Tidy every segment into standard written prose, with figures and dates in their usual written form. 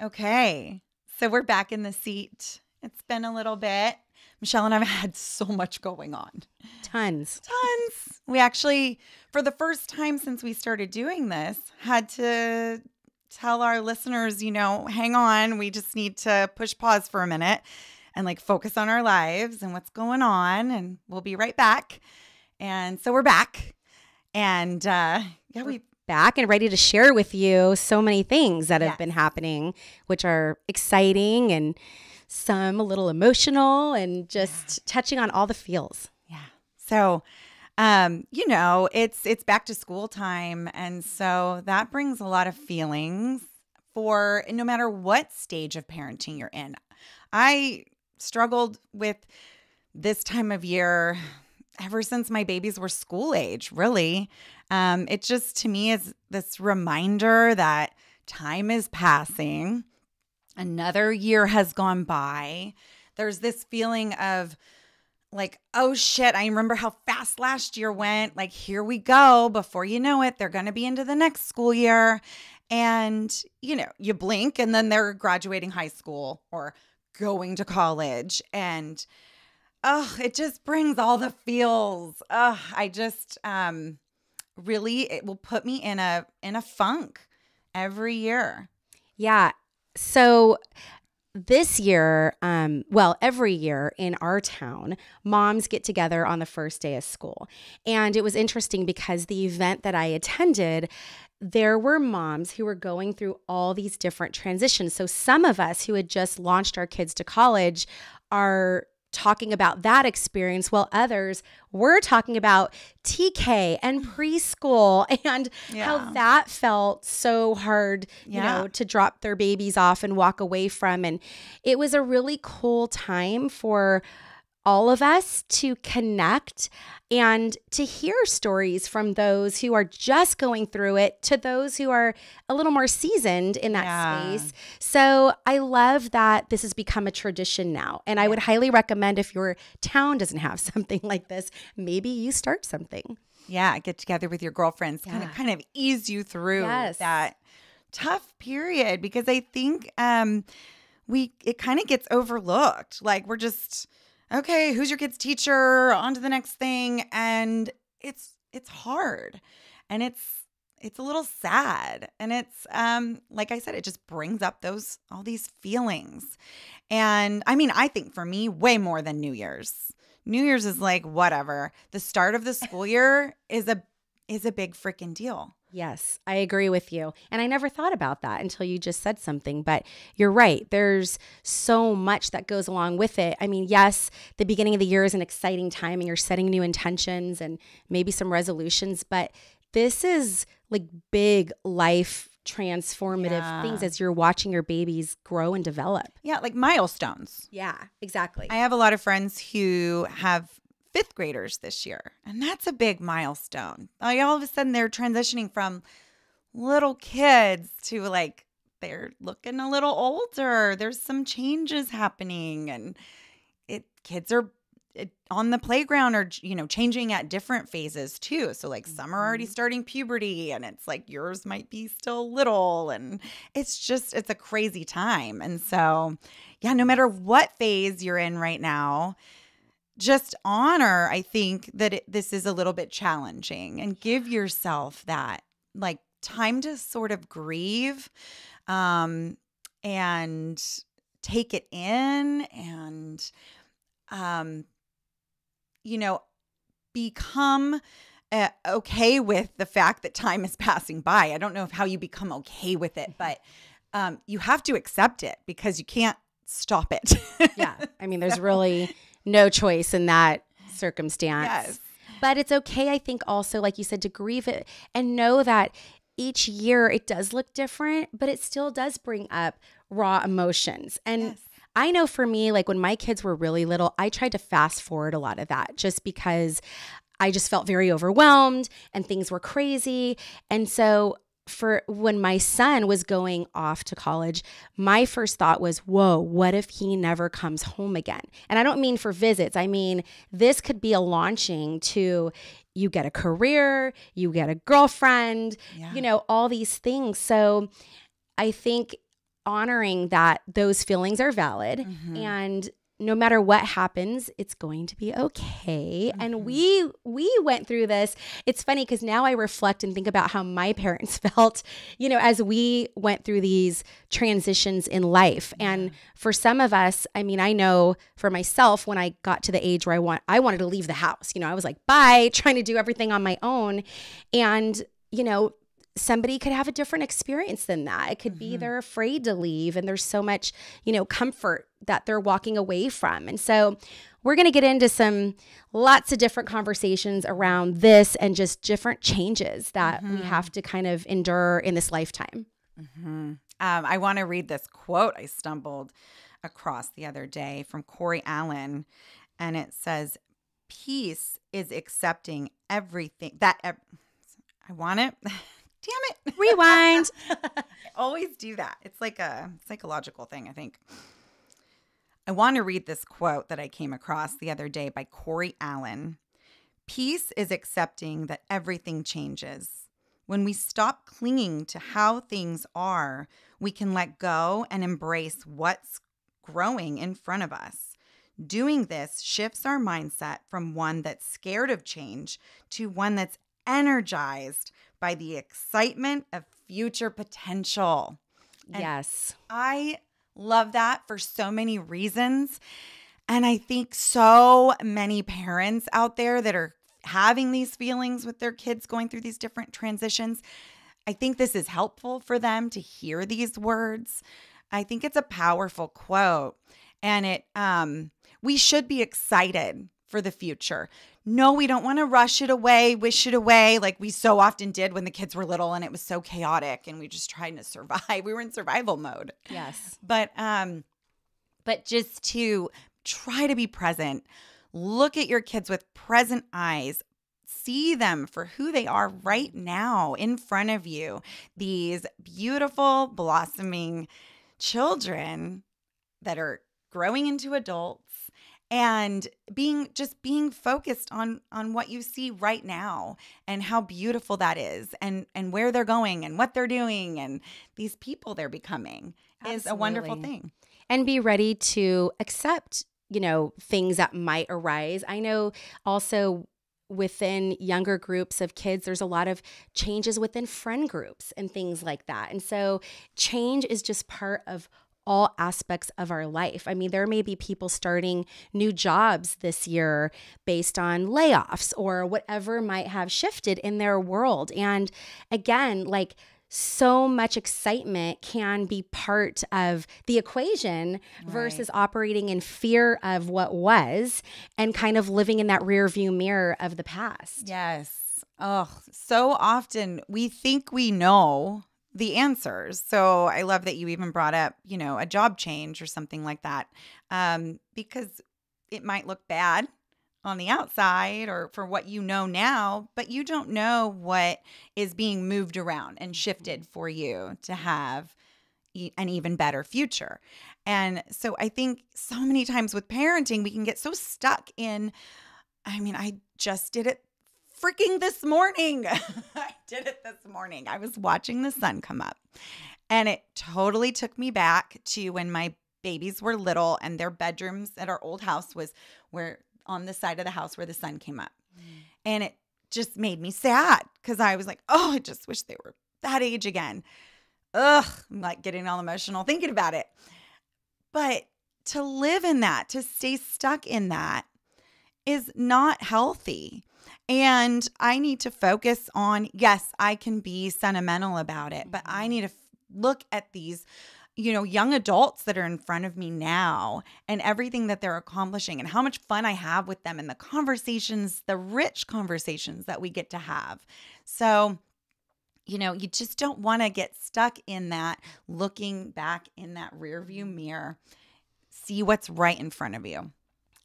Okay. So we're back in the seat. It's been a little bit. Michelle and I have had so much going on. Tons. We actually, for the first time since we started doing this, had to tell our listeners, hang on, we just need to push pause for a minute and focus on our lives and what's going on. And we'll be right back. And so we're back. And we back and ready to share with you so many things that have been happening, which are exciting and some a little emotional and just touching on all the feels. Yeah. So, it's back to school time. And so that brings a lot of feelings for no matter what stage of parenting you're in. I struggled with this time of year ever since my babies were school age, really. It just, to me, is this reminder that time is passing. Another year has gone by. There's this feeling of oh shit, I remember how fast last year went. Here we go. Before you know it, they're going to be into the next school year. And, you blink and then they're graduating high school or going to college. And, it just brings all the feels. I just, really, it will put me in a funk every year. Yeah. So this year, every year in our town, moms get together on the first day of school. And it was interesting because the event that I attended, there were moms who were going through all these different transitions. So some of us who had just launched our kids to college are talking about that experience, while others were talking about TK and preschool and how that felt so hard, to drop their babies off and walk away from. And it was a really cool time for all of us to connect and to hear stories from those who are just going through it to those who are a little more seasoned in that space. So I love that this has become a tradition now. And I would highly recommend, if your town doesn't have something like this, maybe you start something. Yeah, get together with your girlfriends, kind of ease you through that tough period, because I think it kind of gets overlooked. We're just, okay, who's your kid's teacher? On to the next thing. And it's hard. And it's a little sad. And it's like I said, it just brings up all these feelings. And I mean, I think for me, way more than New Year's. New Year's is whatever. The start of the school year is a big freaking deal. Yes, I agree with you. And I never thought about that until you just said something. But you're right. There's so much that goes along with it. I mean, yes, the beginning of the year is an exciting time and you're setting new intentions and maybe some resolutions. But this is big life transformative things as you're watching your babies grow and develop. Yeah, milestones. Yeah, exactly. I have a lot of friends who have fifth graders this year, and that's a big milestone. All of a sudden they're transitioning from little kids to they're looking a little older. There's some changes happening, and kids are on the playground are changing at different phases too. So some are already starting puberty, and it's yours might be still little, and it's a crazy time. And so no matter what phase you're in right now, just honor, I think, that this is a little bit challenging, and give yourself that time to sort of grieve and take it in, and become okay with the fact that time is passing by. I don't know how you become okay with it, but you have to accept it, because you can't stop it. Yeah. I mean, there's really no choice in that circumstance. Yes. But it's okay, I think, also, like you said, to grieve it and know that each year it does look different, but it still does bring up raw emotions. And I know for me, when my kids were really little, I tried to fast forward a lot of that, just because I just felt very overwhelmed and things were crazy. And so for when my son was going off to college, my first thought was, whoa, what if he never comes home again? And I don't mean for visits. I mean, this could be a launching to, you get a career, you get a girlfriend, all these things. So I think honoring that those feelings are valid and no matter what happens, it's going to be okay. And we went through this. It's funny because now I reflect and think about how my parents felt, as we went through these transitions in life. And for some of us, I mean, I know for myself, when I got to the age where I wanted to leave the house, I was like, bye, trying to do everything on my own. And, somebody could have a different experience than that. It could be they're afraid to leave and there's so much, comfort that they're walking away from. And so we're going to get into lots of different conversations around this and just different changes that we have to kind of endure in this lifetime. I want to read this quote I stumbled across the other day from Corey Allen. And it says, peace is accepting everything I want it. Damn it. Rewind. I always do that. It's like a psychological thing, I think. I want to read this quote that I came across the other day by Corey Allen. Peace is accepting that everything changes. When we stop clinging to how things are, we can let go and embrace what's growing in front of us. Doing this shifts our mindset from one that's scared of change to one that's energized by the excitement of future potential. And yes. I love that for so many reasons. And I think so many parents out there that are having these feelings with their kids going through these different transitions, I think this is helpful for them to hear these words. I think it's a powerful quote. And we should be excited for the future. No, we don't want to rush it away, wish it away like we so often did when the kids were little and it was so chaotic and we just tried to survive. We were in survival mode. Yes. But just to try to be present, look at your kids with present eyes, see them for who they are right now in front of you. These beautiful, blossoming children that are growing into adults. And being focused on what you see right now and how beautiful that is and where they're going and what they're doing and these people they're becoming is a wonderful thing. And be ready to accept, things that might arise. I know also within younger groups of kids, there's a lot of changes within friend groups and things like that. And so change is just part of all aspects of our life. I mean, there may be people starting new jobs this year based on layoffs or whatever might have shifted in their world. And again, so much excitement can be part of the equation versus operating in fear of what was and kind of living in that rear view mirror of the past. Yes. Oh, so often we think we know the answers. So I love that you even brought up, a job change or something like that, because it might look bad on the outside or for what you know now, but you don't know what is being moved around and shifted for you to have an even better future. And so I think so many times with parenting, we can get so stuck in, I just did it freaking this morning. I did it this morning. I was watching the sun come up and it totally took me back to when my babies were little and their bedrooms at our old house were on the side of the house where the sun came up. And it just made me sad because I was like, oh, I just wish they were that age again. Ugh, I'm getting all emotional thinking about it. But to live in that, to stay stuck in that is not healthy. And I need to focus on, yes, I can be sentimental about it, but I need to look at these, young adults that are in front of me now and everything that they're accomplishing and how much fun I have with them and the conversations, the rich conversations that we get to have. So, you just don't want to get stuck in that, looking back in that rearview mirror. See what's right in front of you.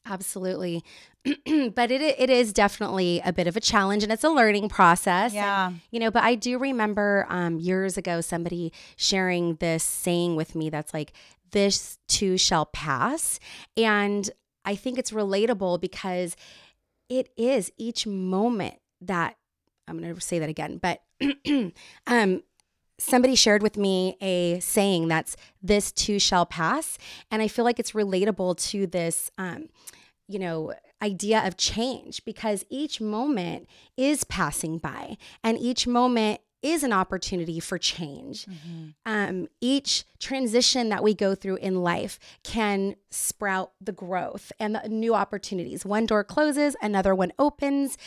Absolutely. But it is definitely a bit of a challenge and it's a learning process. Yeah. And, but I do remember years ago somebody sharing this saying with me that's like, this too shall pass. And I think it's relatable because it is each moment that, I'm going to say that again, but somebody shared with me a saying that's this too shall pass. And I feel like it's relatable to this, idea of change, because each moment is passing by and each moment is an opportunity for change. Each transition that we go through in life can sprout the growth and the new opportunities. One door closes, another one opens.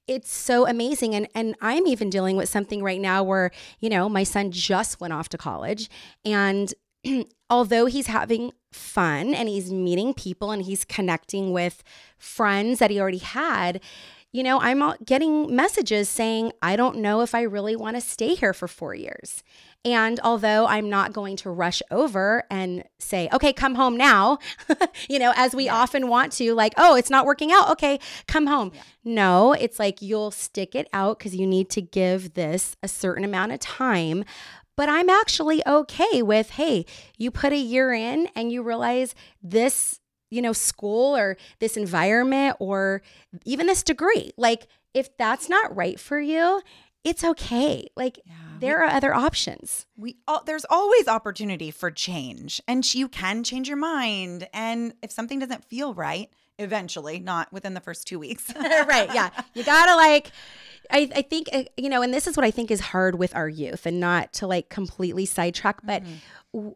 It's so amazing. And I'm even dealing with something right now where, my son just went off to college, and although he's having fun and he's meeting people and he's connecting with friends that he already had, I'm getting messages saying, I don't know if I really want to stay here for 4 years. And although I'm not going to rush over and say, okay, come home now, as we often want to, like, oh, it's not working out. Okay, come home. Yeah. No, it's like you'll stick it out because you need to give this a certain amount of time. But I'm actually okay with, hey, you put a year in and you realize this, school or this environment or even this degree, like if that's not right for you, it's okay. Like there are other options. There's always opportunity for change, and you can change your mind. And if something doesn't feel right, eventually, not within the first 2 weeks. Right. Yeah. You gotta I think, and this is what I think is hard with our youth, and not to completely sidetrack, but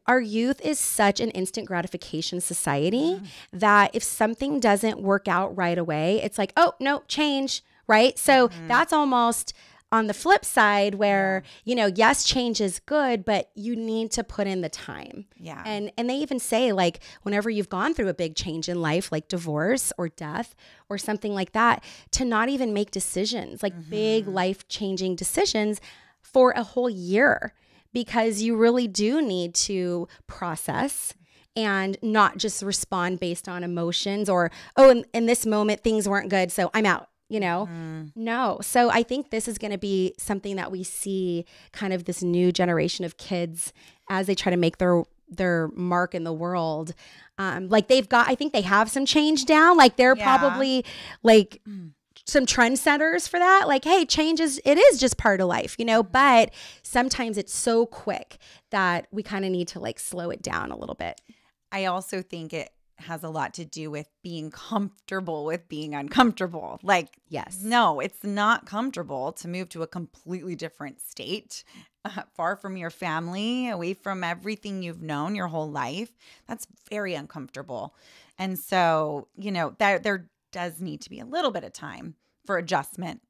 our youth is such an instant gratification society that if something doesn't work out right away, it's like, oh, no, change, right? So that's almost on the flip side where, yes, change is good, but you need to put in the time. Yeah. And they even say, whenever you've gone through a big change in life, like divorce or death or something like that, to not even make decisions, big life-changing decisions for a whole year, because you really do need to process and not just respond based on emotions or, oh, in this moment, things weren't good, so I'm out. No. So I think this is going to be something that we see kind of this new generation of kids as they try to make their mark in the world. I think they have some change down. They're probably some trendsetters for that. Hey, it is just part of life, but sometimes it's so quick that we kind of need to slow it down a little bit. I also think it has a lot to do with being comfortable with being uncomfortable. Yes. No, it's not comfortable to move to a completely different state, far from your family, away from everything you've known your whole life. That's very uncomfortable. And so, there does need to be a little bit of time for adjustment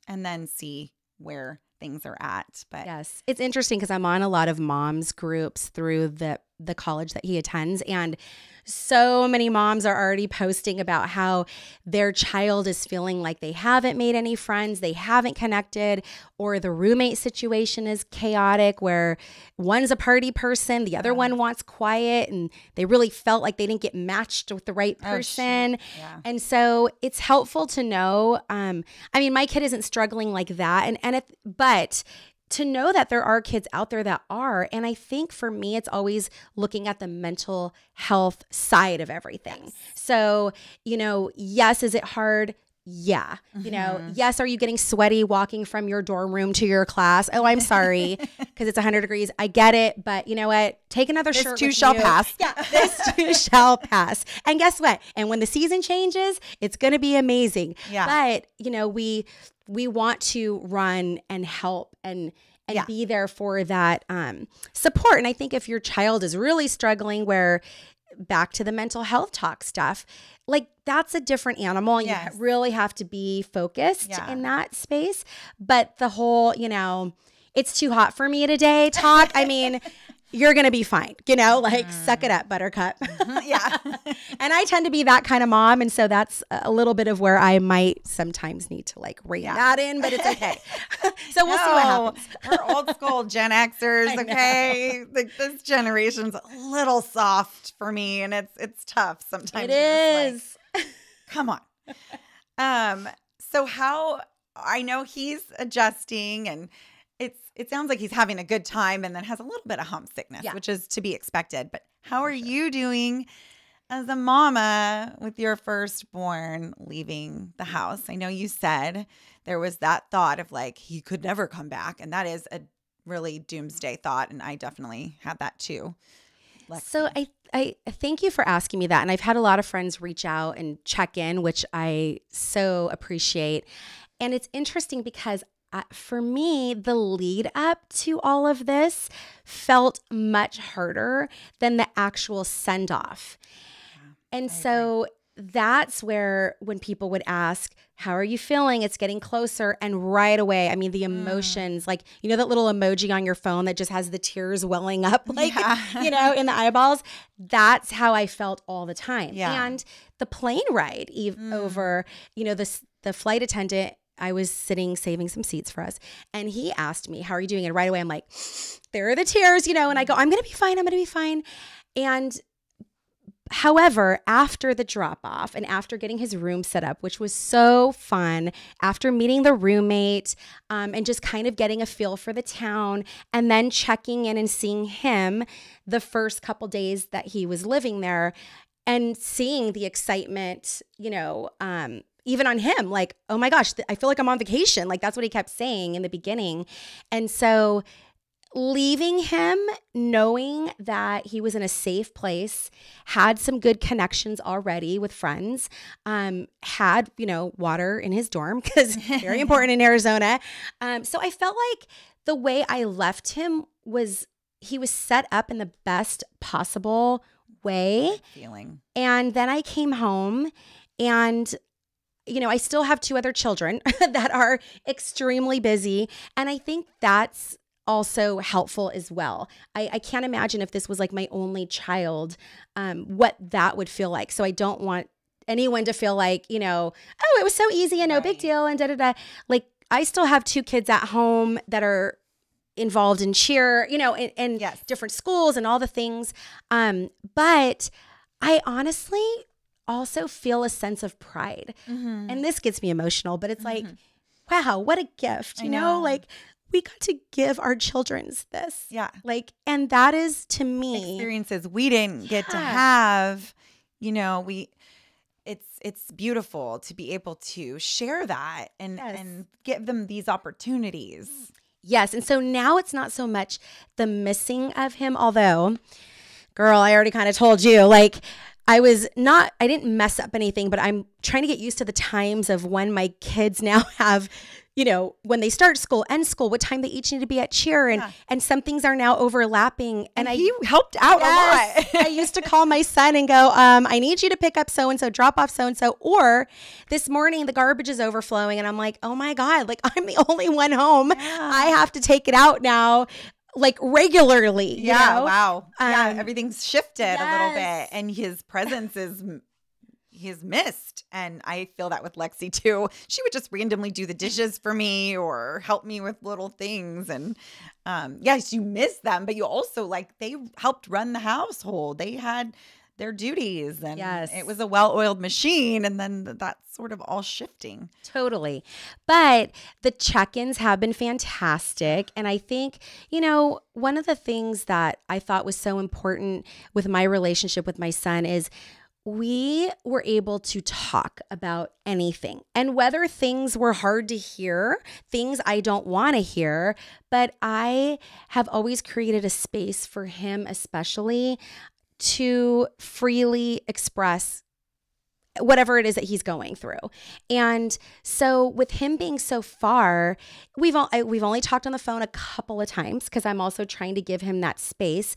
and then see where things are at. But yes, it's interesting because I'm on a lot of moms groups through the college that he attends, and so many moms are already posting about how their child is feeling like they haven't made any friends, they haven't connected, or the roommate situation is chaotic where one's a party person, the other one wants quiet, and they really felt like they didn't get matched with the right person. And so it's helpful to know, my kid isn't struggling like that, but to know that there are kids out there that are. And I think for me, it's always looking at the mental health side of everything. Yes. So, yes, is it hard? Yeah. Yes, are you getting sweaty walking from your dorm room to your class? Oh, I'm sorry, because it's 100 degrees. I get it. But you know what? Take another shirt. This too shall pass. Yeah, this too shall pass. And guess what? And when the season changes, it's going to be amazing. Yeah. But, we want to run and help and be there for that support. And I think if your child is really struggling, where back to the mental health talk stuff, that's a different animal. And you really have to be focused in that space. But the whole, it's too hot for me today talk, you're going to be fine, suck it up, buttercup. Yeah. And I tend to be that kind of mom. And so that's a little bit of where I might sometimes need to rein that in, but it's okay. So we'll see what happens. We're old school Gen Xers, okay? This generation's a little soft for me, and it's tough sometimes. It is. Come on. So how, I know he's adjusting, and it sounds like he's having a good time and then has a little bit of homesickness, which is to be expected. But how are you doing as a mama with your firstborn leaving the house? I know you said there was that thought of he could never come back. And that is a really doomsday thought. And I definitely had that too. Lexi. So I thank you for asking me that. And I've had a lot of friends reach out and check in, which I so appreciate. And it's interesting because for me, the lead up to all of this felt much harder than the actual send off. Yeah, and so that's where when people would ask, how are you feeling? It's getting closer. And right away, I mean, the emotions, like, you know, that little emoji on your phone that just has the tears welling up, like, you know, in the eyeballs. That's how I felt all the time. Yeah. And the plane ride over, you know, the flight attendant, I was sitting, saving some seats for us. And he asked me, how are you doing? And right away, I'm like, there are the tears, you know, and I go, I'm going to be fine. I'm going to be fine. And however, after the drop off and after getting his room set up, which was so fun, after meeting the roommate and just kind of getting a feel for the town, and then checking in and seeing him the first couple days that he was living there and seeing the excitement, you know, even on him, like, oh my gosh, I feel like I'm on vacation. Like, that's what he kept saying in the beginning. And so leaving him knowing that he was in a safe place, had some good connections already with friends, had, you know, water in his dorm, because very important in Arizona. So I felt like the way I left him was he was set up in the best possible way. Feeling. And then I came home and, you know, I still have 2 other children that are extremely busy. And I think that's also helpful as well. I can't imagine if this was like my only child, what that would feel like. So I don't want anyone to feel like, you know, oh, it was so easy and no big deal and da-da-da. Like, I still have 2 kids at home that are involved in cheer, you know, and yes. different schools and all the things. But I honestly also feel a sense of pride. And this gets me emotional, but it's like, wow, what a gift, you know? Like, we got to give our children this. Yeah. Like, and that is, to me, experiences we didn't get to have, you know, it's beautiful to be able to share that and give them these opportunities. Yes. And so now it's not so much the missing of him, although, girl, I already kind of told you, like, I didn't mess up anything, but I'm trying to get used to the times of when my kids now have, you know, when they start school, end school, what time they each need to be at cheer. And some things are now overlapping. And he helped out a lot. I used to call my son and go, I need you to pick up so-and-so, drop off so-and-so. Or this morning, the garbage is overflowing. And I'm like, oh my God, like, I'm the only one home. Yeah. I have to take it out now, like, regularly. You know? Wow. Everything's shifted a little bit, and his presence he's missed. And I feel that with Lexi too. She would just randomly do the dishes for me or help me with little things. And yes, you miss them, but you also, like, they helped run the household. They had their duties, and it was a well-oiled machine. And then that's sort of all shifting. Totally. But the check-ins have been fantastic. And I think, you know, one of the things that I thought was so important with my relationship with my son is we were able to talk about anything, and whether things were hard to hear, things I don't want to hear, but I have always created a space for him, especially, to freely express whatever it is that he's going through. And so with him being so far, we've only talked on the phone a couple of times because I'm also trying to give him that space,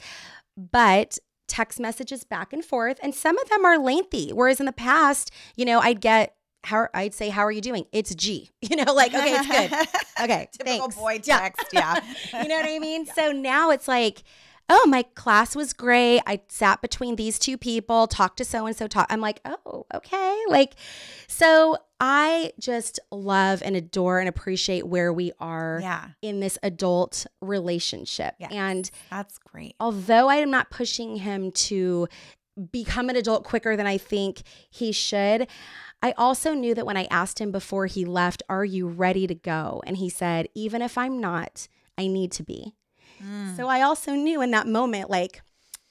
but text messages back and forth, and some of them are lengthy. Whereas in the past, you know, I'd say, how are you doing? It's G, you know, like, okay, it's good. Okay, typical thanks. boy text, yeah. You know what I mean? Yeah. So now it's like, oh, my class was great. I sat between these 2 people, talked to so-and-so, I'm like, oh, okay. Like, so I just love and adore and appreciate where we are in this adult relationship. Yes, and that's great. Although I am not pushing him to become an adult quicker than I think he should, I also knew that when I asked him before he left, are you ready to go? And he said, even if I'm not, I need to be. So I also knew in that moment, like,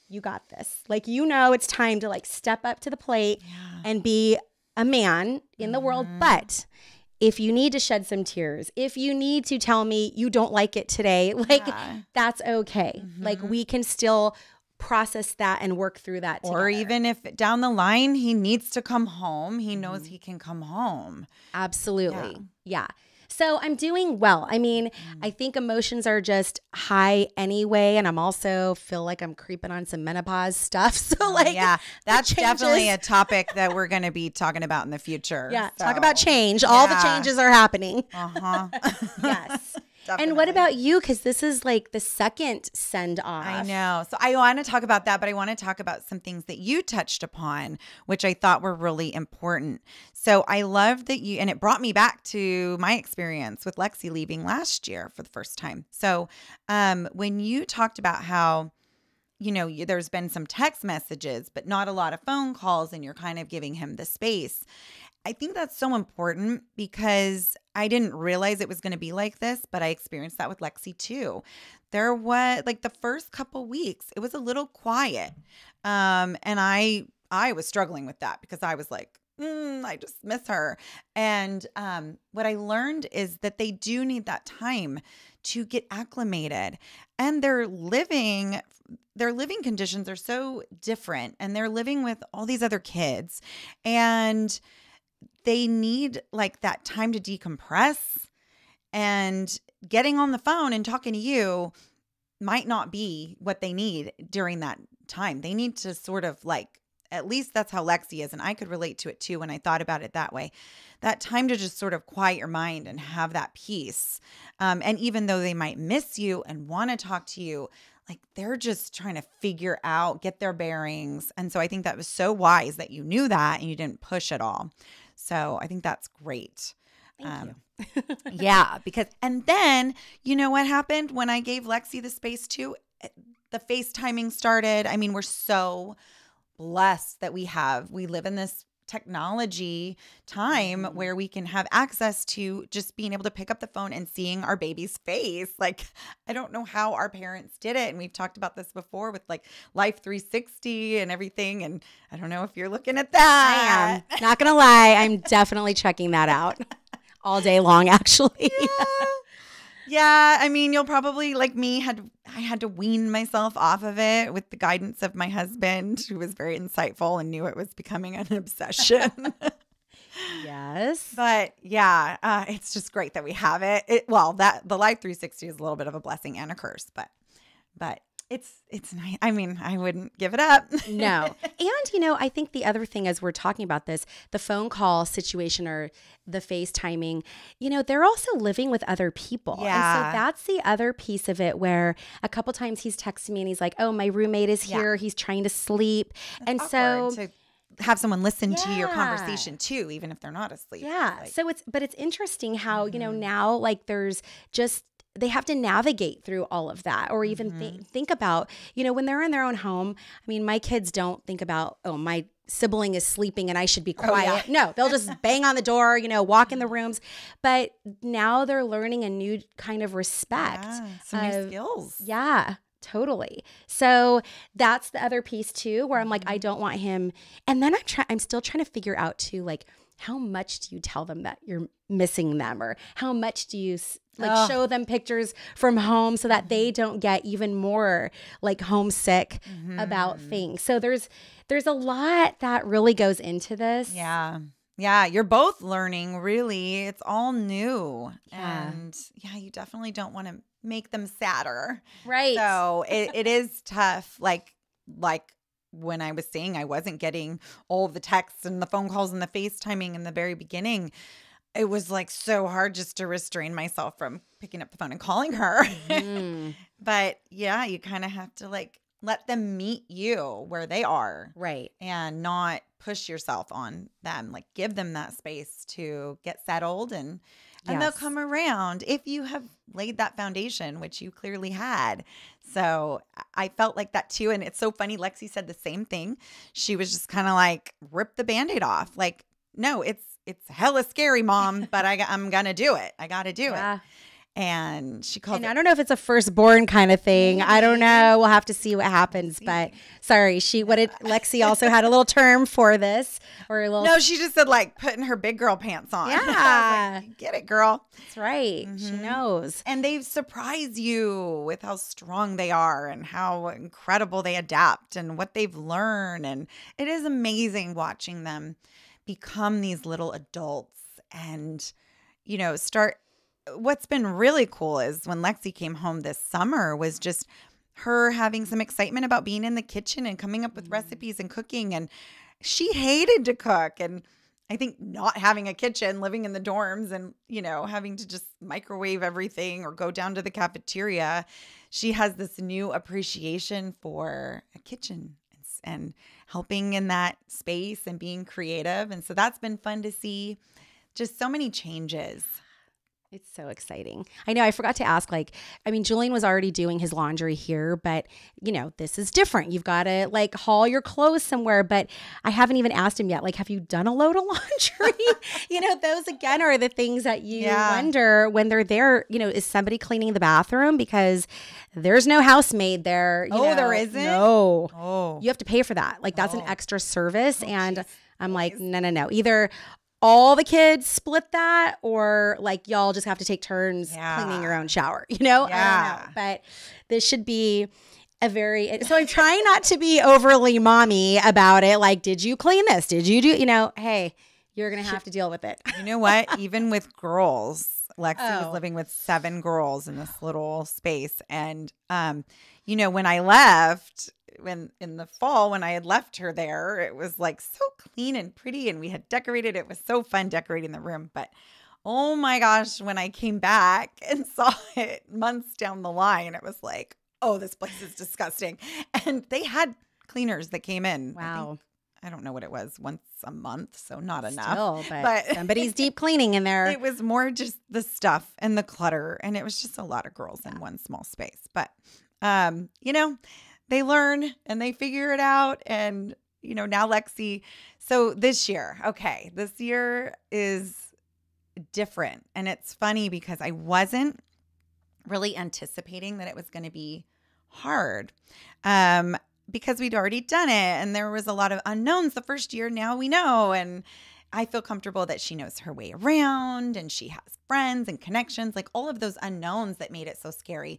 you got this. Like, you know, it's time to, like, step up to the plate and be a man in the world. But if you need to shed some tears, if you need to tell me you don't like it today, like that's okay. Like we can still process that and work through that together. Or even if down the line he needs to come home, he knows he can come home. Absolutely. Yeah. So I'm doing well. I mean, I think emotions are just high anyway. And I'm also feel like I'm creeping on some menopause stuff. So like, yeah, that's definitely a topic that we're going to be talking about in the future. Yeah. So. Talk about change. All the changes are happening. Yes. Definitely. And what about you? Because this is like the second send off. I know. So I want to talk about that, but I want to talk about some things that you touched upon, which I thought were really important. So I love that you, and it brought me back to my experience with Lexi leaving last year for the first time. So when you talked about how, you know, there's been some text messages, but not a lot of phone calls, and you're kind of giving him the space. I think that's so important because I didn't realize it was going to be like this, but I experienced that with Lexi too. There was like the first couple weeks, it was a little quiet. And I was struggling with that because I was like, I just miss her. And what I learned is that they do need that time to get acclimated, and their living conditions are so different, and they're living with all these other kids, and they need like that time to decompress, and getting on the phone and talking to you might not be what they need during that time. They need to sort of like, at least that's how Lexi is. And I could relate to it too when I thought about it that way. That time to just sort of quiet your mind and have that peace. And even though they might miss you and want to talk to you, like they're just trying to figure out, get their bearings. And so I think that was so wise that you knew that and you didn't push at all. So I think that's great. Thank you. Yeah, because, and then you know what happened when I gave Lexi the space too? The FaceTiming started. I mean, we're so blessed that we live in this technology time where we can have access to just being able to pick up the phone and seeing our baby's face. Like, I don't know how our parents did it. And we've talked about this before with like Life 360 and everything. And I don't know if you're looking at that. I am. Not going to lie. I'm definitely checking that out all day long, actually. Yeah, I mean, you'll probably, like me, I had to wean myself off of it with the guidance of my husband, who was very insightful and knew it was becoming an obsession. Yes. But yeah, it's just great that we have it. The Life 360 is a little bit of a blessing and a curse, but it's nice. I mean, I wouldn't give it up. No. And, you know, I think the other thing as we're talking about this, the phone call situation or the FaceTiming, you know, they're also living with other people. Yeah. And so that's the other piece of it where a couple times he's texting me and he's like, oh, my roommate is here. He's trying to sleep. That's awkward to have someone listen to your conversation too, even if they're not asleep. Yeah. Like, so it's interesting how, you know, now like there's just, they have to navigate through all of that, or even think about, you know, when they're in their own home. I mean, my kids don't think about, oh, my sibling is sleeping and I should be quiet. Oh, yeah. No, they'll just bang on the door, you know, walk in the rooms. But now they're learning a new kind of respect. Yeah, some new skills. Yeah, totally. So that's the other piece too, where I'm like, I don't want him. And then I'm still trying to figure out too, like, how much do you tell them that you're missing them, or how much do you show them pictures from home so that they don't get even more like homesick about things. So there's a lot that really goes into this. Yeah. Yeah, you're both learning, really. It's all new. Yeah. And yeah, you definitely don't want to make them sadder. Right. So it is tough. Like when I was saying I wasn't getting all the texts and the phone calls and the FaceTiming in the very beginning, it was like so hard just to restrain myself from picking up the phone and calling her. But yeah, you kind of have to like let them meet you where they are. Right. And not push yourself on them. Like give them that space to get settled, and they'll come around if you have laid that foundation, which you clearly had. So I felt like that too. And it's so funny. Lexi said the same thing. She was just kind of like, rip the Band-Aid off. Like, no, it's hella scary, Mom, but I'm going to do it. I got to do it. And she calls And it. I don't know if it's a firstborn kind of thing. I don't know. We'll have to see what happens. But sorry, Lexi also had a little term for this, or a little. No, she just said like putting her big girl pants on. Yeah. I was like, you get it, girl. That's right. She knows. And they surprise you with how strong they are and how incredible they adapt and what they've learned. And it is amazing watching them become these little adults and, start. What's been really cool is when Lexi came home this summer was just her having some excitement about being in the kitchen and coming up with recipes and cooking. And she hated to cook. And I think not having a kitchen, living in the dorms and, having to just microwave everything or go down to the cafeteria, she has this new appreciation for a kitchen and helping in that space and being creative. And so that's been fun to see. Just so many changes. It's so exciting. I know I forgot to ask, Julian was already doing his laundry here, but this is different. You've got to haul your clothes somewhere, but I haven't even asked him yet. Have you done a load of laundry? Those again are the things that you wonder when they're there. Is somebody cleaning the bathroom? Because there's no housemaid there. There isn't? No. Oh. You have to pay for that. That's an extra service. And I'm like, no. Either all the kids split that or y'all just have to take turns cleaning your own shower, I don't know. But this should be so I'm trying not to be overly mommy about it. Did you clean this? Did you do, hey, you're going to have to deal with it. You know what? Even with girls, Lexi was living with 7 girls in this little space. And, when I left, in the fall, when I had left her there, it was so clean and pretty and we had decorated. It was so fun decorating the room. But oh my gosh, when I came back and saw it months down the line, it was like, oh, this place is disgusting. And they had cleaners that came in. Wow. I don't know what it was, once a month, so not enough. Still, but somebody's deep cleaning in there. It was more just the stuff and the clutter, and it was just a lot of girls in one small space. But, they learn and they figure it out. And, now Lexi. So this year is different. And it's funny because I wasn't really anticipating that it was going to be hard because we'd already done it. And there was a lot of unknowns the first year. Now we know. And I feel comfortable that she knows her way around and she has friends and connections, all of those unknowns that made it so scary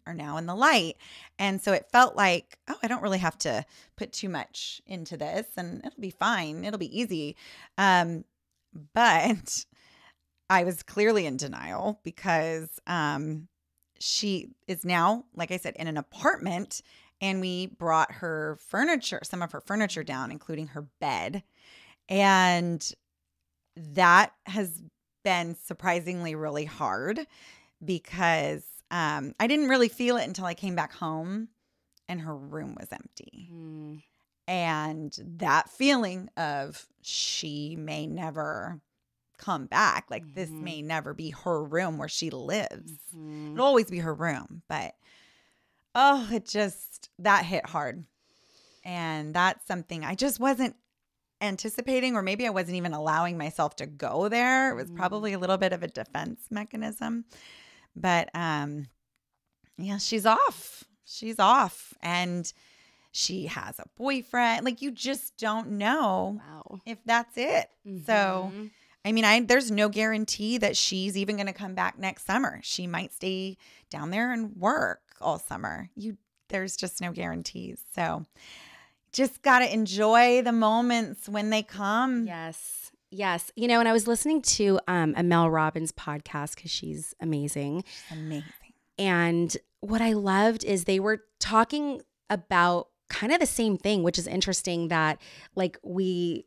are now in the light. And so it felt like, I don't really have to put too much into this and it'll be fine. It'll be easy. But I was clearly in denial because she is now, like I said, in an apartment and we brought some of her furniture down, including her bed. And that has been surprisingly really hard because I didn't really feel it until I came back home and her room was empty. And that feeling of she may never come back, this may never be her room where she lives. It'll always be her room. But, that hit hard. And that's something I just wasn't anticipating, or maybe I wasn't even allowing myself to go there. It was probably a little bit of a defense mechanism. But, she's off. And she has a boyfriend. You just don't know if that's it. So, there's no guarantee that she's even going to come back next summer. She might stay down there and work all summer. There's just no guarantees. So, just got to enjoy the moments when they come. Yes. And I was listening to a Mel Robbins podcast because she's amazing. And what I loved is they were talking about kind of the same thing, which is interesting that we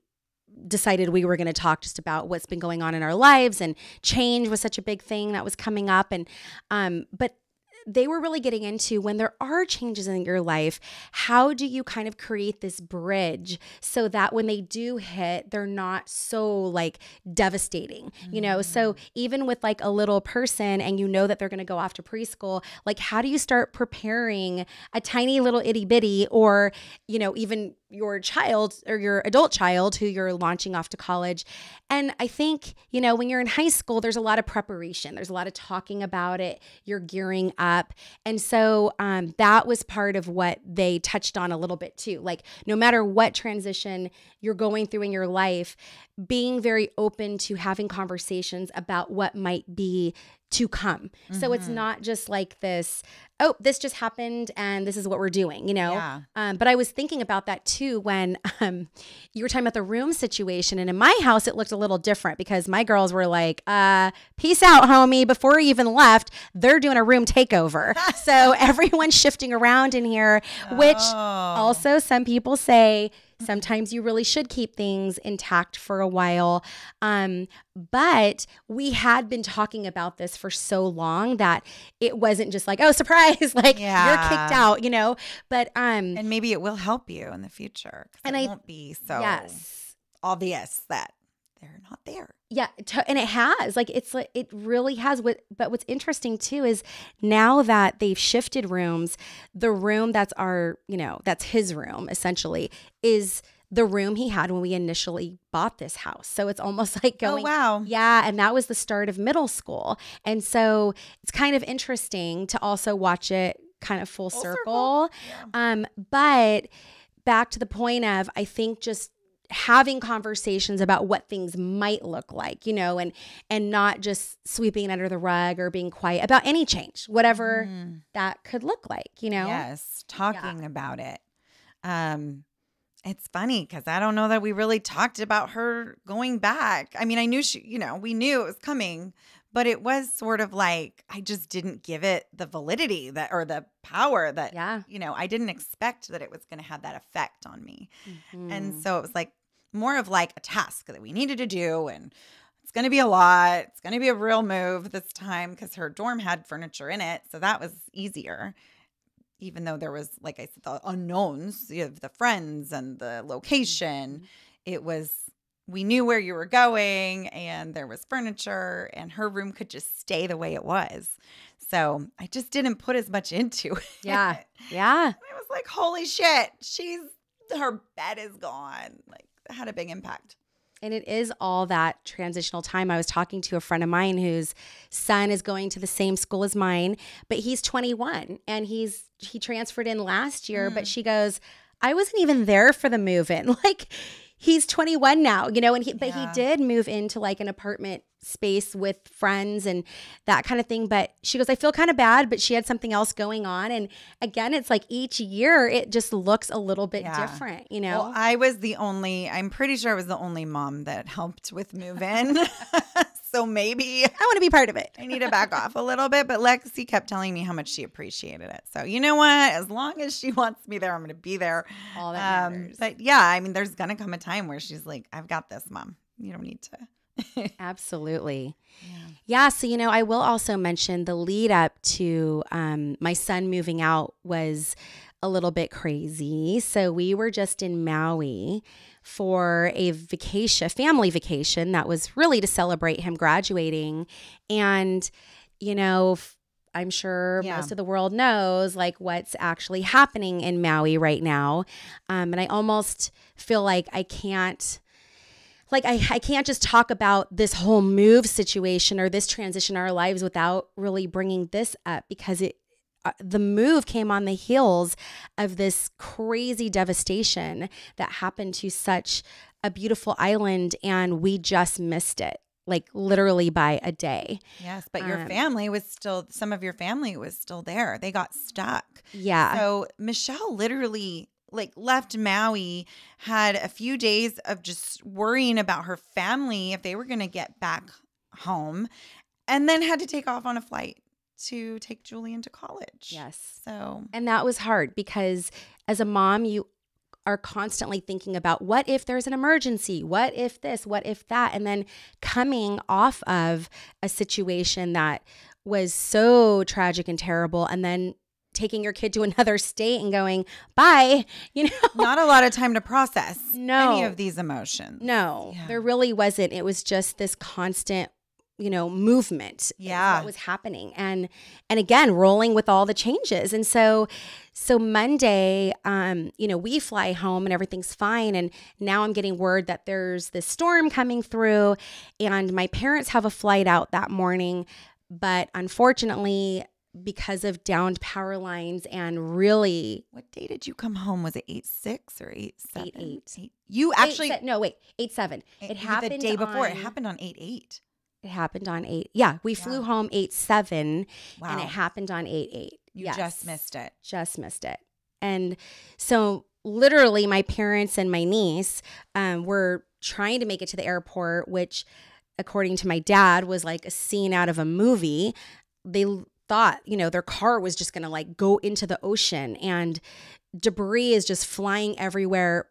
decided we were going to talk just about what's been going on in our lives, and change was such a big thing that was coming up. And but they were really getting into when there are changes in your life, how do you kind of create this bridge so that when they do hit, they're not so devastating, So even with a little person and that they're going to go off to preschool, how do you start preparing a tiny little itty bitty or, even your child or your adult child who you're launching off to college. And I think, when you're in high school, there's a lot of preparation. There's a lot of talking about it. You're gearing up. And so that was part of what they touched on a little bit too. Like, no matter what transition you're going through in your life, being very open to having conversations about what might be to come. So it's not just like this, oh, this just happened and this is what we're doing, Yeah. But I was thinking about that too when you were talking about the room situation. And in my house, it looked a little different because my girls were like, peace out, homie. Before we even left, they're doing a room takeover. So everyone's shifting around in here, which also some people say sometimes you really should keep things intact for a while. But we had been talking about this for so long that it wasn't just like, oh, surprise, like you're kicked out, But and maybe it will help you in the future. And it won't be so obvious that they're not there. Yeah, and it has. Like it really has. But what's interesting too is now that they've shifted rooms, the room that's that's his room essentially is the room he had when we initially bought this house. So it's almost like going, oh, wow. Yeah. And that was the start of middle school. And so it's kind of interesting to also watch it kind of full circle. Yeah. But back to the point of, I think just having conversations about what things might look like, and not just sweeping it under the rug or being quiet about any change, whatever that could look like, Yes. Talking about it. It's funny because I don't know that we really talked about her going back. I mean, I knew we knew it was coming, but it was sort of like, I just didn't give it the validity or the power that, I didn't expect that it was going to have that effect on me. Mm-hmm. And so it was like more of like a task that we needed to do. And it's going to be a lot. It's going to be a real move this time because her dorm had furniture in it. So that was easier. Even though there was, like I said, the unknowns, the friends and the location, we knew where you were going and there was furniture and her room could just stay the way it was. So I just didn't put as much into it. Yeah. Yeah. I was like, holy shit, her bed is gone. Like, it had a big impact. And it is all that transitional time. I was talking to a friend of mine whose son is going to the same school as mine, but he's 21 and he transferred in last year, but she goes, I wasn't even there for the move in. Like, he's 21 now, and he did move into like an apartment space with friends and that kind of thing. But she goes, I feel kind of bad, but she had something else going on. And again, it's like each year it just looks a little bit different, Well, I'm pretty sure I was the only mom that helped with move in. So maybe I want to be part of it. I need to back off a little bit. But Lexi kept telling me how much she appreciated it. So you know what? As long as she wants me there, I'm going to be there. All that matters. But yeah, I mean, there's going to come a time where she's like, I've got this, Mom. You don't need to. Absolutely. Yeah. So, I will also mention the lead up to my son moving out was a little bit crazy. So we were just in Maui for a family vacation that was really to celebrate him graduating. And, I'm sure most of the world knows like what's actually happening in Maui right now. And I almost feel like I can't just talk about this whole move situation or this transition in our lives without really bringing this up because the move came on the heels of this crazy devastation that happened to such a beautiful island and we just missed it. Like literally by a day. Yes, but your family was some of your family was still there. They got stuck. Yeah. So Michelle literally left Maui, had a few days of just worrying about her family if they were going to get back home, and then had to take off on a flight to take Julian to college. Yes. And that was hard because as a mom, you are constantly thinking about what if there's an emergency? What if this? What if that? And then coming off of a situation that was so tragic and terrible and then taking your kid to another state and going, bye, Not a lot of time to process any of these emotions. No, there really wasn't. It was just this constant movement. Yeah. Is what was happening. And again, rolling with all the changes. And so Monday, we fly home and everything's fine. And now I'm getting word that there's this storm coming through, and my parents have a flight out that morning. But unfortunately, because of downed power lines and really. What day did you come home? Was it 8/6 or 8/7? 8/8. You actually. 8/7. It happened the day before. It happened on 8/8. It happened on 8. Yeah, we flew home 8/7, Wow. and it happened on 8/8. You just missed it. Just missed it. And so literally my parents and my niece were trying to make it to the airport, which according to my dad was like a scene out of a movie. They thought, their car was just going to like go into the ocean, and debris is just flying everywhere.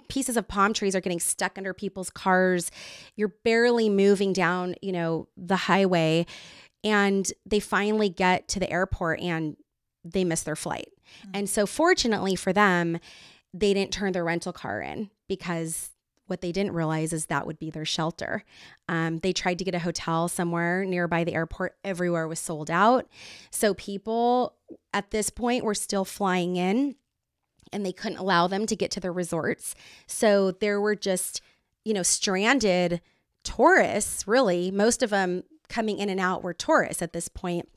Pieces of palm trees are getting stuck under people's cars. You're barely moving down, the highway. And they finally get to the airport and they miss their flight. Mm-hmm. And so fortunately for them, they didn't turn their rental car in, because what they didn't realize is that would be their shelter. They tried to get a hotel somewhere nearby the airport. Everywhere was sold out. So people at this point were still flying in, and they couldn't allow them to get to their resorts. So there were just, stranded tourists, really. Most of them coming in and out were tourists at this point.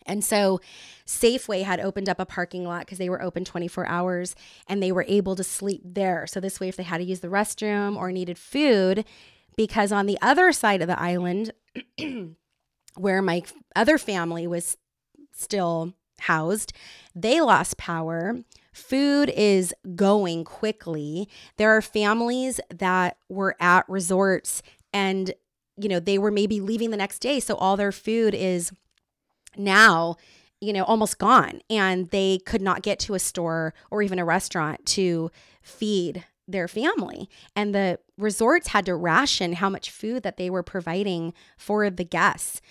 And so Safeway had opened up a parking lot because they were open 24 hours, and they were able to sleep there. So this way, if they had to use the restroom or needed food, because on the other side of the island where my other family was still housed, they lost power. Food is going quickly. There are families that were at resorts and, they were maybe leaving the next day. So all their food is now, almost gone, and they could not get to a store or even a restaurant to feed their family. And the resorts had to ration how much food that they were providing for the guests.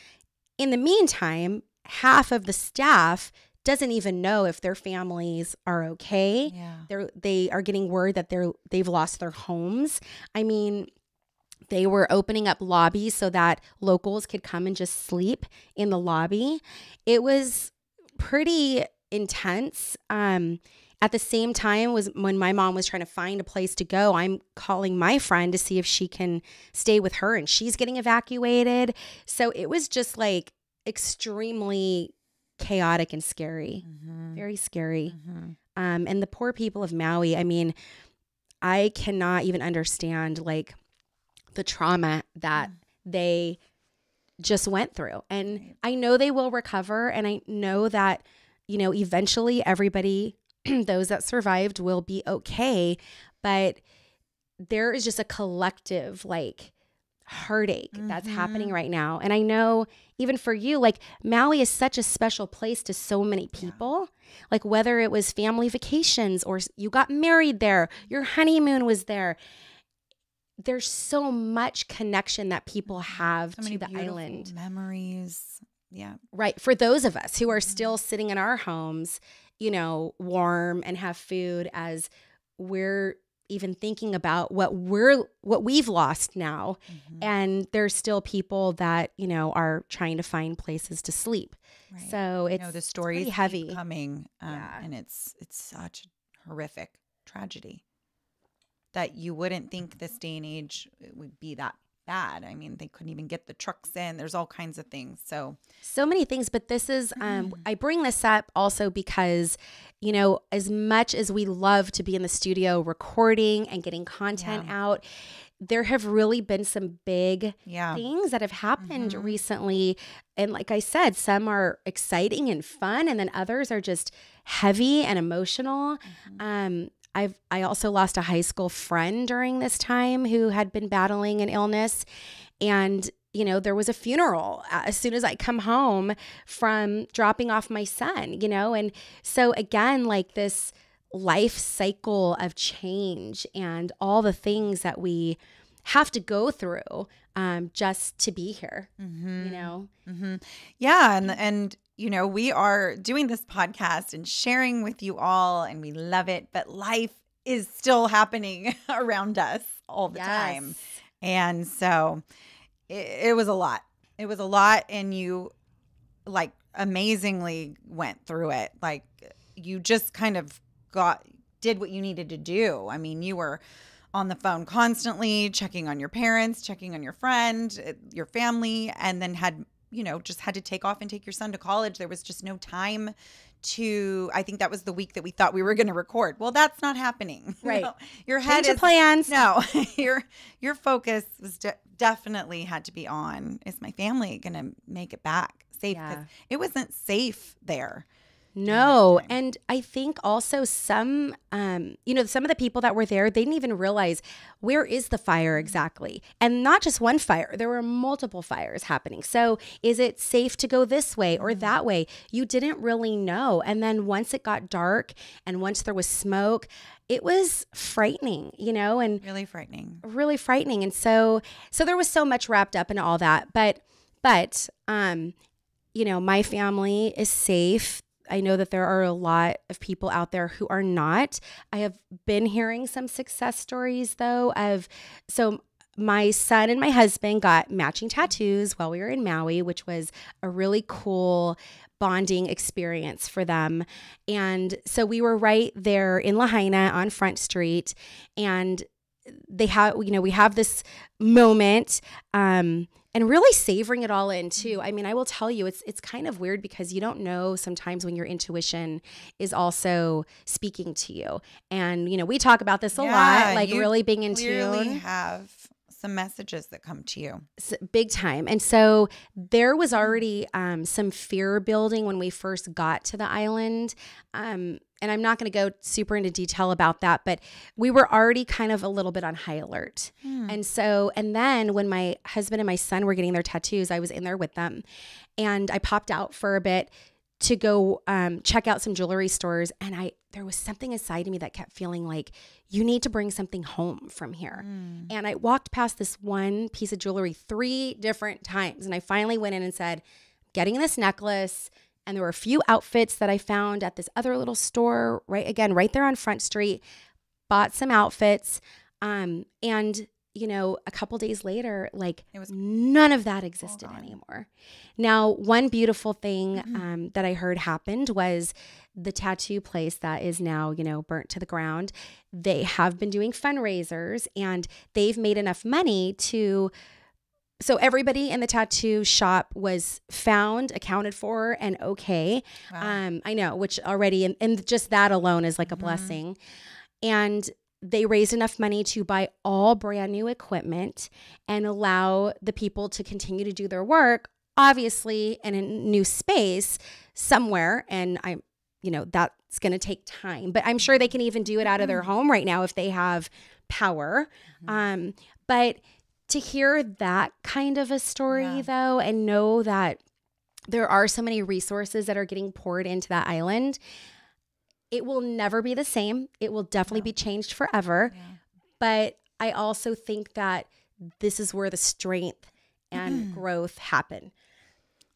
In the meantime, half of the staff doesn't even know if their families are okay. Yeah. They are getting word that they've lost their homes. I mean, they were opening up lobbies so that locals could come and just sleep in the lobby. It was pretty intense. At the same time was when my mom was trying to find a place to go, I'm calling my friend to see if she can stay with her, and she's getting evacuated. So it was just like extremely chaotic and scary, very scary. And the poor people of Maui, I mean, I cannot even understand like the trauma that they just went through. And I know they will recover. And I know that, eventually everybody, those that survived, will be okay. But there is just a collective like heartache that's happening right now. And I know even for you, like Maui is such a special place to so many people. Like whether it was family vacations or you got married there, your honeymoon was there. There's so much connection that people have to the island. Memories. Yeah. Right. For those of us who are still sitting in our homes, warm and have food, as we're even thinking about what we've lost now. And there's still people that, are trying to find places to sleep. Right. So it's the stories pretty heavy keep coming. And it's such a horrific tragedy that you wouldn't think this day and age it would be that bad. I mean, they couldn't even get the trucks in. There's all kinds of things. So many things. But this is, I bring this up also because, as much as we love to be in the studio recording and getting content out, there have really been some big things that have happened recently. And like I said, some are exciting and fun, and then others are just heavy and emotional. I also lost a high school friend during this time who had been battling an illness. And, there was a funeral as soon as I come home from dropping off my son, and so again, like this life cycle of change and all the things that we have to go through just to be here, Yeah. And we are doing this podcast and sharing with you all, and we love it, but life is still happening around us all the time. And so it was a lot. It was a lot, and you like amazingly went through it. Like you just kind of did what you needed to do. I mean, you were on the phone constantly, checking on your parents, checking on your friend, your family, and then just had to take off and take your son to college. There was just no time I think that was the week that we thought we were going to record. Well, that's not happening. Right. No, your head Change of plans. No, your focus was definitely had to be on, is my family going to make it back safe? Because it wasn't safe there. No. And I think also some of the people that were there, they didn't even realize where is the fire exactly. And not just one fire, there were multiple fires happening. So is it safe to go this way or that way? You didn't really know. And then once it got dark and once there was smoke, it was frightening, and really frightening. Really frightening. And so there was so much wrapped up in all that. But my family is safe. I know that there are a lot of people out there who are not. I have been hearing some success stories, though, so my son and my husband got matching tattoos while we were in Maui, which was a really cool bonding experience for them. And so we were right there in Lahaina on Front Street, and we have this moment, and really savoring it all in too. I mean, I will tell you, it's kind of weird because you don't know sometimes when your intuition is also speaking to you. And, we talk about this a lot, like really being in tune. You clearly have some messages that come to you. Big time. And so there was already some fear building when we first got to the island. And I'm not going to go super into detail about that, but we were already kind of a little bit on high alert. And then when my husband and my son were getting their tattoos, I was in there with them, and I popped out for a bit to go check out some jewelry stores. And there was something inside of me that kept feeling like, you need to bring something home from here. And I walked past this one piece of jewelry 3 different times. And I finally went in and said, getting this necklace. And there were a few outfits that I found at this other little store, right there on Front Street. Bought some outfits. And, a couple days later, none of that existed anymore. Now, one beautiful thing that I heard happened was the tattoo place that is now, burnt to the ground. They have been doing fundraisers, and they've made enough money so everybody in the tattoo shop was found, accounted for, and okay. Wow. I know, which already, and just that alone is like a blessing. And they raised enough money to buy all brand new equipment and allow the people to continue to do their work, obviously in a new space somewhere. And that's going to take time, but I'm sure they can even do it out of their home right now if they have power. But to hear that kind of a story, though, and know that there are so many resources that are getting poured into that island, it will never be the same. It will definitely be changed forever. Yeah. But I also think that this is where the strength and growth happen.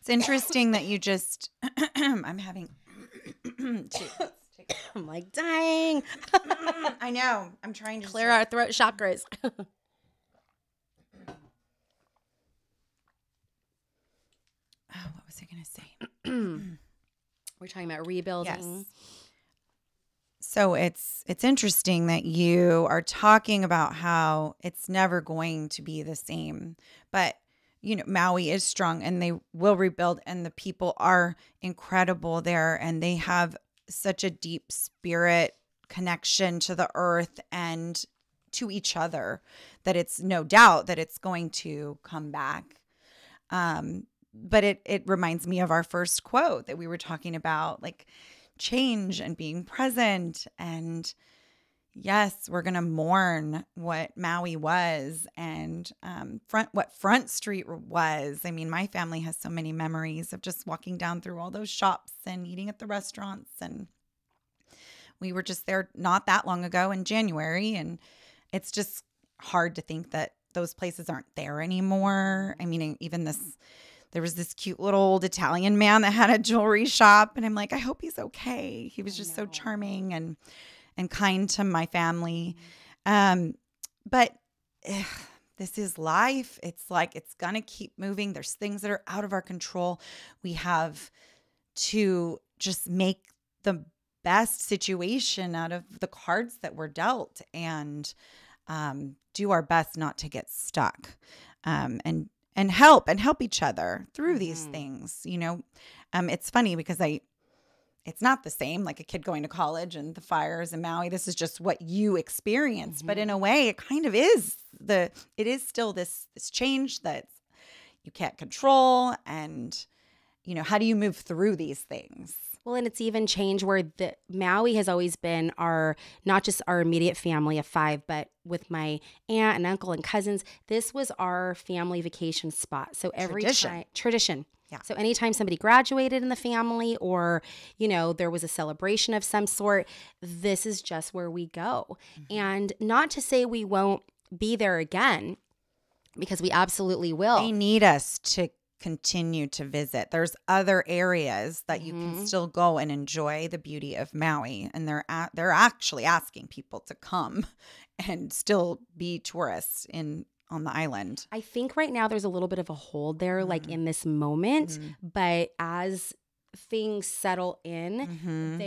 It's interesting that you just, I'm having, I'm like, dang. I know. I'm trying to clear our throat chakras. What was I going to say? We're talking about rebuilding. Yes. So it's interesting that you are talking about how it's never going to be the same. But, Maui is strong, and they will rebuild, and the people are incredible there, and they have such a deep spirit connection to the earth and to each other that it's no doubt that it's going to come back. But it reminds me of our first quote that we were talking about, like change and being present. And yes, we're going to mourn what Maui was and what Front Street was. I mean, my family has so many memories of just walking down through all those shops and eating at the restaurants. And we were just there not that long ago in January. And it's just hard to think that those places aren't there anymore. I mean, even there was this cute little old Italian man that had a jewelry shop, and I'm like, I hope he's okay. He was just so charming and kind to my family. But This is life. It's like it's going to keep moving. There's things that are out of our control. We have to just make the best situation out of the cards that we're dealt, and do our best not to get stuck, and help each other through these things. It's funny because it's not the same, like a kid going to college and the fires in Maui. This is just what you experience. But in a way, it kind of is it is still this change that you can't control. And, how do you move through these things? Well, and it's even changed where the Maui has always been not just our immediate family of 5, but with my aunt and uncle and cousins, this was our family vacation spot. So every time, tradition. Yeah. So anytime somebody graduated in the family or, there was a celebration of some sort, this is just where we go. And not to say we won't be there again, because we absolutely will. They need us to continue to visit. There's other areas that you can still go and enjoy the beauty of Maui. And they're actually asking people to come and still be tourists on the island. I think right now there's a little bit of a hold there, like in this moment, but as things settle in,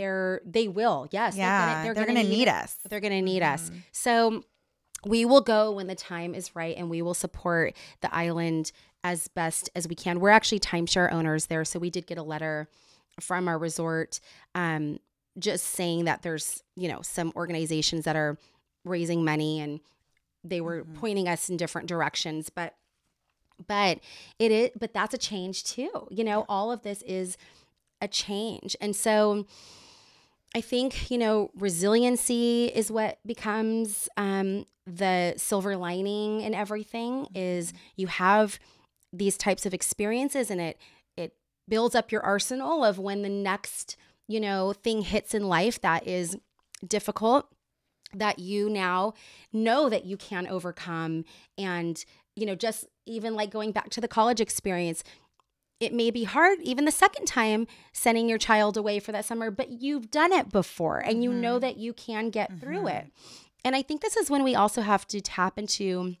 they will. Yes. Yeah, they're going to need us. They're going to need us. So we will go when the time is right, and we will support the island as best as we can. We're actually timeshare owners there. So we did get a letter from our resort just saying that there's, some organizations that are raising money, and they were pointing us in different directions, but that's a change too. All of this is a change. And so I think, resiliency is what becomes the silver lining in everything. Is you have these types of experiences, and it builds up your arsenal of when the next, thing hits in life that is difficult, that you now know that you can overcome. And, just even like going back to the college experience, it may be hard even the second time sending your child away for that summer, but you've done it before and you know that you can get through it. And I think this is when we also have to tap into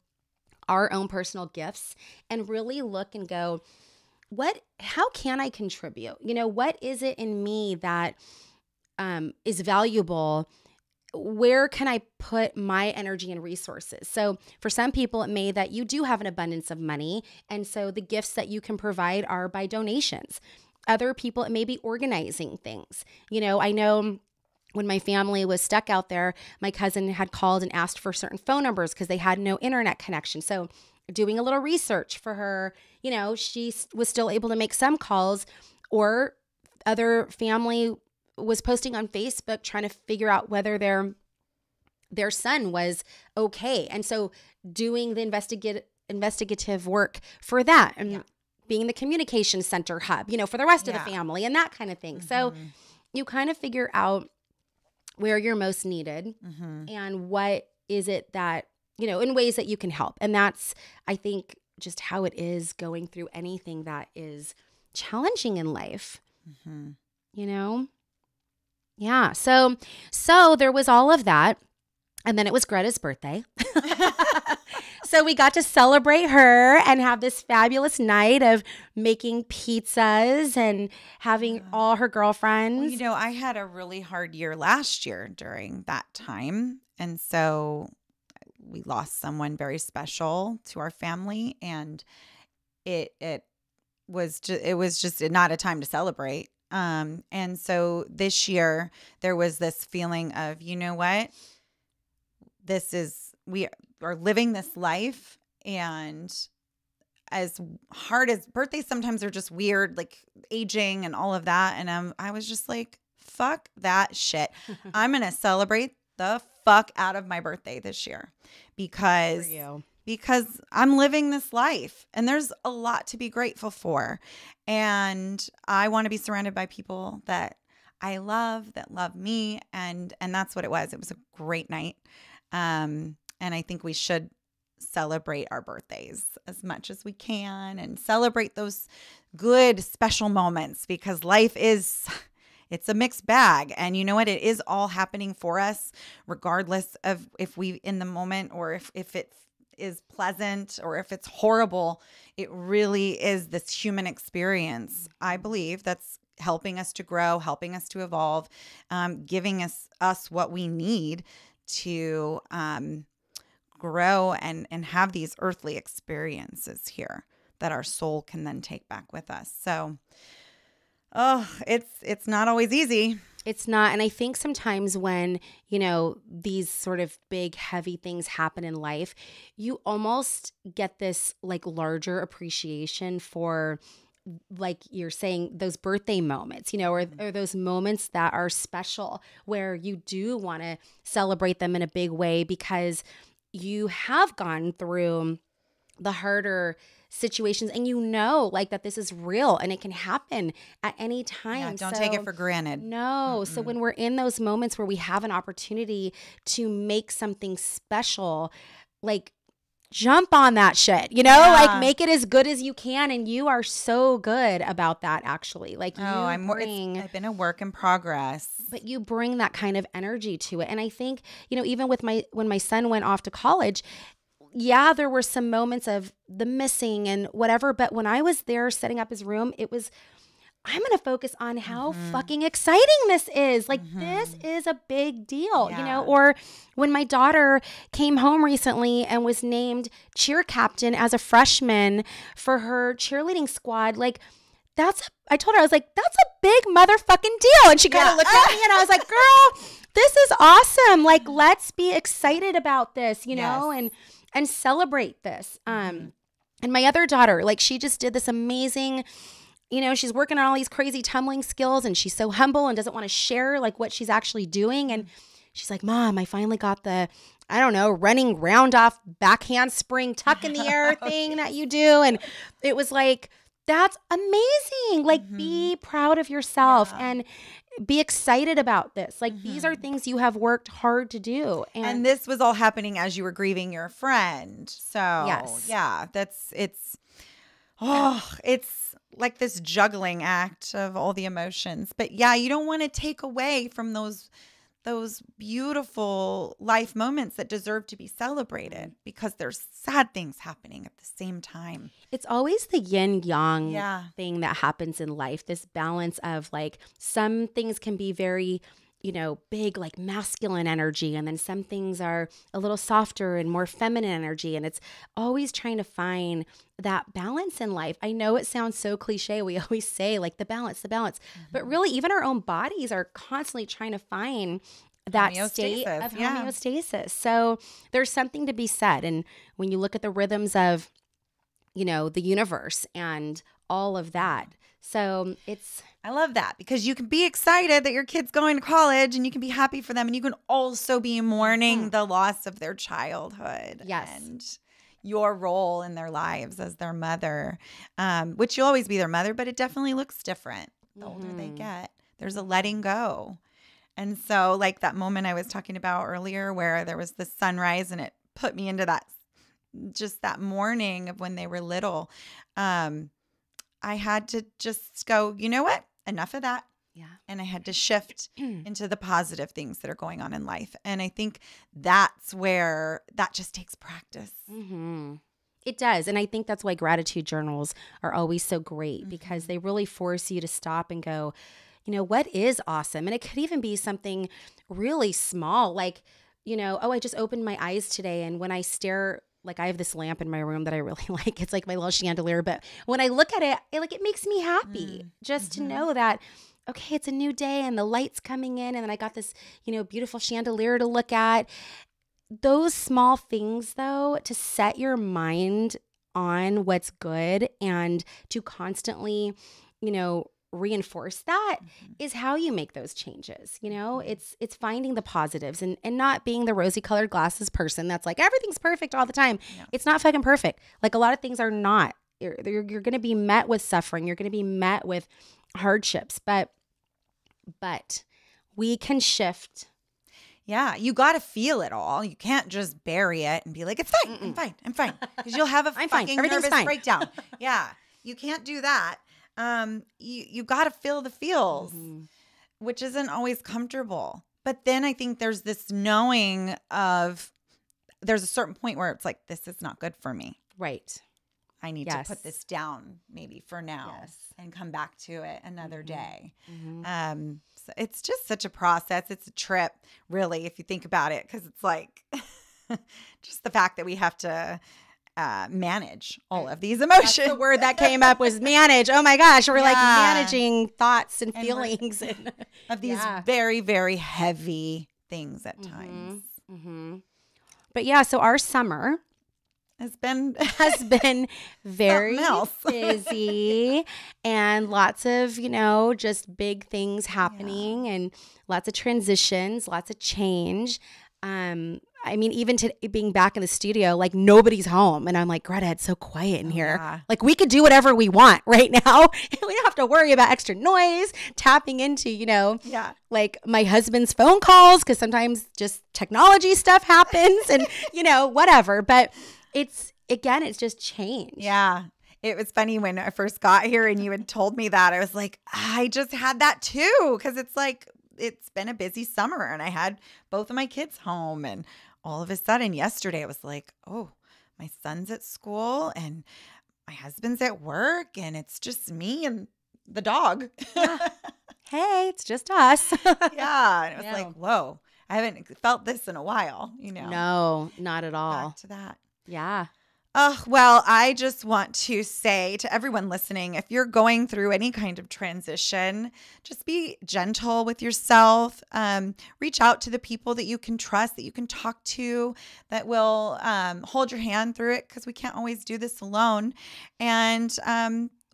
our own personal gifts and really look and go, how can I contribute? What is it in me that is valuable? Where can I put my energy and resources? So for some people, it may that you do have an abundance of money. And so the gifts that you can provide are by donations. Other people, it may be organizing things. I know when my family was stuck out there, my cousin had called and asked for certain phone numbers because they had no internet connection. So doing a little research for her, she was still able to make some calls, or other family was posting on Facebook trying to figure out whether their son was okay. And so doing the investigative work for that, and being the communication center hub, for the rest of the family and that kind of thing. So you kind of figure out where you're most needed and what is it that, in ways that you can help. And that's, I think, just how it is going through anything that is challenging in life, Yeah. So there was all of that. And then it was Greta's birthday. So we got to celebrate her and have this fabulous night of making pizzas and having all her girlfriends. Well, I had a really hard year last year during that time. And so we lost someone very special to our family. And it was just not a time to celebrate. And so this year there was this feeling of, what? We are living this life, and as hard as birthdays sometimes are just weird, like aging and all of that. And I was just like, fuck that shit. I'm going to celebrate the fuck out of my birthday this year because I'm living this life, and there's a lot to be grateful for. And I want to be surrounded by people that I love, that love me. And that's what it was. It was a great night. And I think we should celebrate our birthdays as much as we can and celebrate those good, special moments, because life it's a mixed bag. And you know what? It is all happening for us, regardless of if we in the moment or if is pleasant or if it's horrible, it really is this human experience, I believe, that's helping us to grow, helping us to evolve, giving us what we need to grow and have these earthly experiences here that our soul can then take back with us. So, it's not always easy. It's not. And I think sometimes when, these sort of big, heavy things happen in life, you almost get this like larger appreciation for, like you're saying, those birthday moments, or those moments that are special where you do want to celebrate them in a big way because you have gone through the harder situations and like that this is real and it can happen at any time. Yeah, don't take it for granted. No. So when we're in those moments where we have an opportunity to make something special, like jump on that shit, like make it as good as you can. And you are so good about that, actually. Like I've been a work in progress, but you bring that kind of energy to it. And I think, even with when my son went off to college, yeah, there were some moments of the missing and whatever. But when I was there setting up his room, it was, I'm going to focus on how fucking exciting this is. Like, this is a big deal, or when my daughter came home recently and was named cheer captain as a freshman for her cheerleading squad, like, I told her, I was like, that's a big motherfucking deal. And she kind of looked at me and I was like, girl, this is awesome. Like, let's be excited about this, and celebrate this. And my other daughter, like, she just did this amazing, she's working on all these crazy tumbling skills and she's so humble and doesn't want to share like what she's actually doing. And she's like, Mom, I finally got the, I don't know, running round off back handspring tuck in the air thing that you do. And it was like, that's amazing. Like, be proud of yourself and be excited about this. Like, these are things you have worked hard to do. And this was all happening as you were grieving your friend. So, yes. Yeah, it's like this juggling act of all the emotions. But yeah, you don't want to take away from those beautiful life moments that deserve to be celebrated because there's sad things happening at the same time. It's always the yin yang thing that happens in life. This balance of like, some things can be very, big, like masculine energy. And then some things are a little softer and more feminine energy. And it's always trying to find that balance in life. I know it sounds so cliche. We always say like the balance, but really even our own bodies are constantly trying to find that state of homeostasis. So there's something to be said. And when you look at the rhythms of, the universe and all of that. So I love that because you can be excited that your kid's going to college and you can be happy for them. And you can also be mourning the loss of their childhood. Yes. And your role in their lives as their mother, which you'll always be their mother, but it definitely looks different the older they get. There's a letting go. And so like that moment I was talking about earlier where there was the sunrise and it put me into that, just that morning of when they were little. I had to just go, you know what? Enough of that. Yeah. And I had to shift into the positive things that are going on in life. And I think that's where that just takes practice. It does. And I think that's why gratitude journals are always so great because they really force you to stop and go, what is awesome? And it could even be something really small, like, I just opened my eyes today. And when I stare, like I have this lamp in my room that I really like. It's like my little chandelier. But when I look at it, it makes me happy just to know that, okay, it's a new day and the light's coming in. And then I got this, beautiful chandelier to look at. Those small things, though, to set your mind on what's good and to constantly, reinforce that is how you make those changes. It's finding the positives and not being the rosy colored glasses person that's like everything's perfect all the time. No. It's not fucking perfect. Like a lot of things are not. You're going to be met with suffering. You're going to be met with hardships, but we can shift. Yeah, you got to feel it all. You can't just bury it and be like, it's fine, I'm fine. Because you'll have a fucking nervous breakdown. Yeah, you can't do that. You got to feel the feels, which isn't always comfortable. But then I think there's this knowing of there's a certain point where it's like, this is not good for me. Right. I need to put this down maybe for now and come back to it another day. So it's just such a process. It's a trip, really, if you think about it, because it's like just the fact that we have to manage all of these emotions. That's the word that came up was manage. Oh my gosh, we're like managing thoughts and feelings of these very, very heavy things at times. But yeah, so our summer has been very busy and lots of, just big things happening and lots of transitions, lots of change. I mean, even to being back in the studio, like nobody's home. And I'm like, Greta, it's so quiet in here. Yeah. Like we could do whatever we want right now. We don't have to worry about extra noise, tapping into, like my husband's phone calls, because sometimes just technology stuff happens and, whatever. But it's just change. Yeah. It was funny when I first got here and you had told me that. I was like, I just had that too. Because it's like, it's been a busy summer and I had both of my kids home, and all of a sudden yesterday I was like, oh, my son's at school and my husband's at work and it's just me and the dog. Hey, it's just us. Yeah. And it was like, whoa, I haven't felt this in a while, No, not at all. Back to that. Yeah. Oh, well, I just want to say to everyone listening, if you're going through any kind of transition, just be gentle with yourself. Reach out to the people that you can trust, that you can talk to, that will hold your hand through it, because we can't always do this alone. And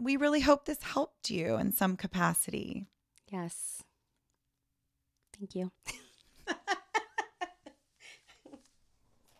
we really hope this helped you in some capacity. Yes. Thank you.